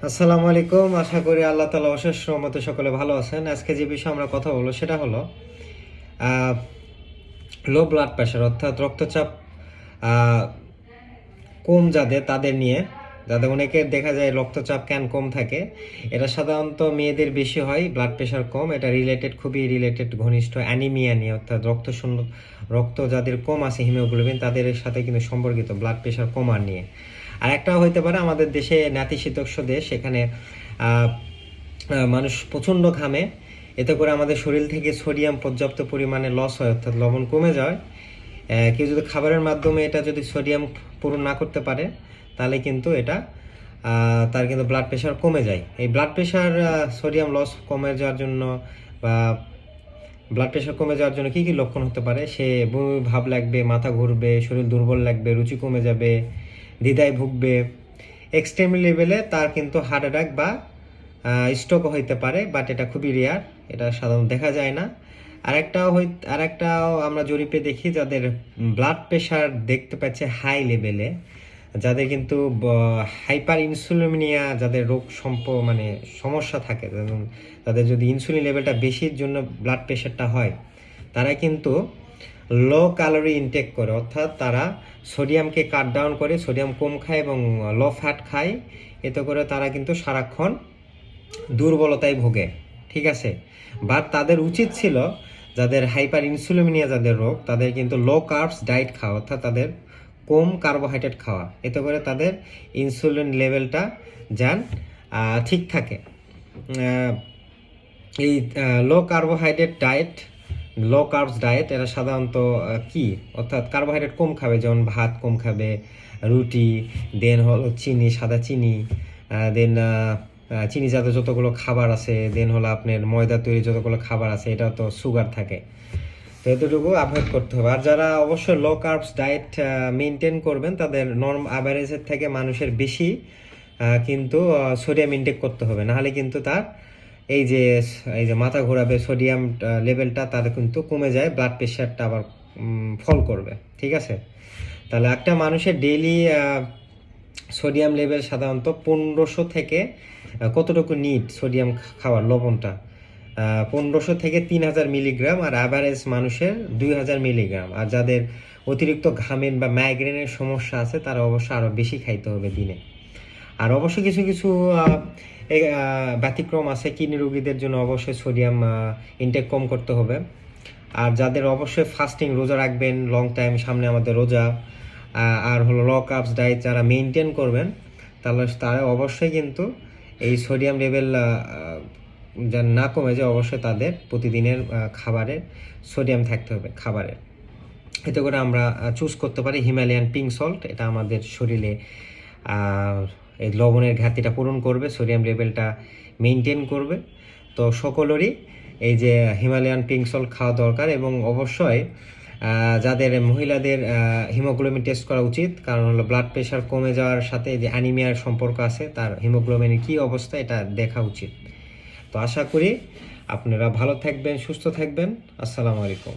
আসসালামু আলাইকুম। আশা করি আল্লাহ তাআলা অশেষ রহমতে সকলে ভালো আছেন। আজকে যে বিষয়ে আমরা কথা বলবো সেটা হলো লো ব্লাড প্রেশার অর্থাৎ রক্তচাপ আহ, কম যাদের তাদের নিয়ে। যাদের অনেকের দেখা যায় রক্তচাপ কেন কম থাকে, এটা সাধারণত মেয়েদের বেশি হয়। ব্লাড প্রেশার কম, এটা খুবই রিলেটেড ঘনিষ্ঠ অ্যানিমিয়া নিয়ে, অর্থাৎ রক্ত যাদের কম আছে হিমোগ্লোবিন, তাদের সাথে কিন্তু সম্পর্কিত ব্লাড প্রেশার কমার নিয়ে। আর একটাও হইতে পারে আমাদের দেশে নাতিশীতোষ্ণ দেশ, এখানে মানুষ প্রচণ্ড ঘামে, এতে করে আমাদের শরীর থেকে সোডিয়াম পর্যাপ্ত পরিমাণে লস হয়, অর্থাৎ লবণ কমে যায়। কেউ যদি খাবারের মাধ্যমে এটা যদি সোডিয়াম পূরণ না করতে পারে, তাহলে কিন্তু এটা তার কিন্তু ব্লাড প্রেশার কমে যায়। এই ব্লাড প্রেশার সোডিয়াম লস কমে যাওয়ার জন্য বা ব্লাড প্রেশার কমে যাওয়ার জন্য কী কী লক্ষণ হতে পারে? সে বমি ভাব লাগবে, মাথা ঘুরবে, শরীর দুর্বল লাগবে, রুচি কমে যাবে, দ্বিধায় ভুগবে। এক্সট্রিম লেভেলে তার কিন্তু হার্ট অ্যাটাক বা স্ট্রোকও হইতে পারে, বাট এটা খুবই রেয়ার, এটা সাধারণত দেখা যায় না। আরেকটাও আমরা জরিপে দেখি যাদের ব্লাড প্রেশার দেখতে পাচ্ছে হাই লেভেলে, যাদের কিন্তু হাইপার ইনসুলিমিয়া, যাদের মানে সমস্যা থাকে, যেমন তাদের যদি ইনসুলিন লেভেলটা বেশির জন্য ব্লাড প্রেশারটা হয়, তারা কিন্তু লো ক্যালোরি ইনটেক করে, অর্থাৎ তারা সোডিয়ামকে কাট ডাউন করে, সোডিয়াম কম খায় এবং লো ফ্যাট খায়। এতে করে তারা কিন্তু সারাক্ষণ দুর্বলতায় ভোগে, ঠিক আছে। বাট তাদের উচিত ছিল, যাদের হাইপার ইনসুলিমিয়া যাদের রোগ, তাদের কিন্তু লো কার্বস ডায়েট খাওয়া, অর্থাৎ তাদের কম কার্বোহাইড্রেট খাওয়া। এতে করে তাদের ইনসুলিন লেভেলটা যেন ঠিক থাকে। এই লো কার্বস ডায়েট এরা সাধারণত কি, অর্থাৎ কার্বোহাইড্রেট কম খাবে, যেমন ভাত কম খাবে, রুটি, দেন হলো চিনি, সাদা চিনি, দেন চিনি জাতীয় যতগুলো খাবার আছে, দেন হলো আপনার ময়দা তৈরি যতগুলো খাবার আছে, এটা তো সুগার থাকে। তো এতটুকু অ্যাভয়েড করতে হবে। আর যারা অবশ্যই লো কার্বস ডায়েট মেনটেন করবেন, তাদের নর্ম অ্যাভারেজের থেকে মানুষের বেশি কিন্তু সোডিয়াম ইনটেক করতে হবে, নাহলে কিন্তু তার এই যে মাথা ঘোরাবে, সোডিয়াম লেভেলটা তার কিন্তু কমে যায়, ব্লাড প্রেশারটা আবার ফল করবে, ঠিক আছে। তাহলে একটা মানুষের ডেইলি সোডিয়াম লেভেল সাধারণত 1500 থেকে কতটুকু নিট সোডিয়াম খাওয়ার লবণটা 1500 থেকে 3000 মিলিগ্রাম, আর অ্যাভারেজ মানুষের 2000 মিলিগ্রাম। আর যাদের অতিরিক্ত ঘামের বা মাইগ্রেনের সমস্যা আছে, তারা অবশ্য আরও বেশি খাইতে হবে দিনে। আর অবশ্য কিছু কিছু ব্যতিক্রম আছে, কিডনি রোগীদের জন্য অবশ্যই সোডিয়াম ইনটেক কম করতে হবে। আর যাদের অবশ্যই ফাস্টিং রোজা রাখবেন, লং টাইম সামনে আমাদের রোজা, আর হলো লো কার্বস ডায়েট যারা মেনটেন করবেন, তাহলে তারা অবশ্যই কিন্তু এই সোডিয়াম লেভেল যা না কমে যায়, অবশ্যই তাদের প্রতিদিনের খাবারে সোডিয়াম থাকতে হবে খাবারে। এতে করে আমরা চুজ করতে পারি হিমালয়ান পিঙ্ক সল্ট, এটা আমাদের শরীরে এই লবণের ঘাটতিটা পূরণ করবে, সোডিয়াম লেভেলটা মেনটেন করবে। তো সকলেরই এই যে হিমালয়ান পিঙ্ক সল্ট খাওয়া দরকার। এবং অবশ্যই যাদের মহিলাদের হিমোগ্লোবিন টেস্ট করা উচিত, কারণ হলো ব্লাড প্রেশার কমে যাওয়ার সাথে যে অ্যানিমিয়ার সম্পর্ক আছে, তার হিমোগ্লোবিনের কী অবস্থা এটা দেখা উচিত। তো আশা করি আপনারা ভালো থাকবেন, সুস্থ থাকবেন। আসসালামু আলাইকুম।